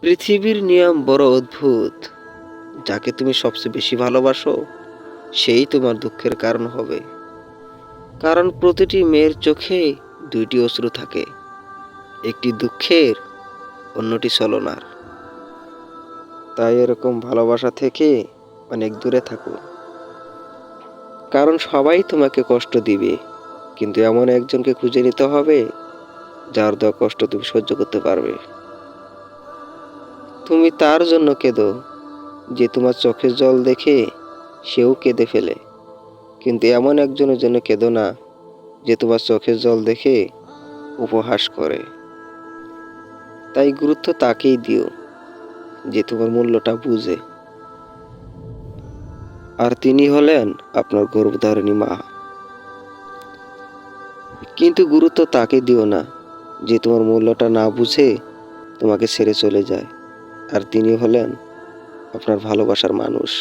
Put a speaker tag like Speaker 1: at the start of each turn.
Speaker 1: পৃথিবীর নিয়ম বড় অদ্ভুত। যাকে তুমি সবচেয়ে বেশি ভালোবাসো সেই তোমার দুঃখের কারণ হবে। কারণ প্রতিটি মেয়ের চোখে দুইটি অশ্রু থাকে, একটি দুঃখের, অন্যটি ছলনার। তাই এরকম ভালোবাসা থেকে অনেক দূরে থাকো। কারণ সবাই তোমাকে কষ্ট দিবে, কিন্তু এমন একজনকে খুঁজে নিতে হবে যার দেওয়া কষ্ট তুমি সহ্য করতে পারবে। তুমি তার জন্য কেঁদো যে তোমার চোখের জল দেখে সেও কেঁদে ফেলে, কিন্তু এমন একজনের জন্য কেঁদো না যে তোমার চোখের জল দেখে উপহাস করে। তাই গুরুত্ব তাকেই দিও যে তোমার মূল্যটা বুঝে, আর তিনি হলেন আপনার গর্ভধারিণী মা। কিন্তু গুরুত্ব তাকে দিও না যে তোমার মূল্যটা না বুঝে তোমাকে ছেড়ে চলে যায়, আর তিনি হলেন আপনার ভালোবাসার মানুষ।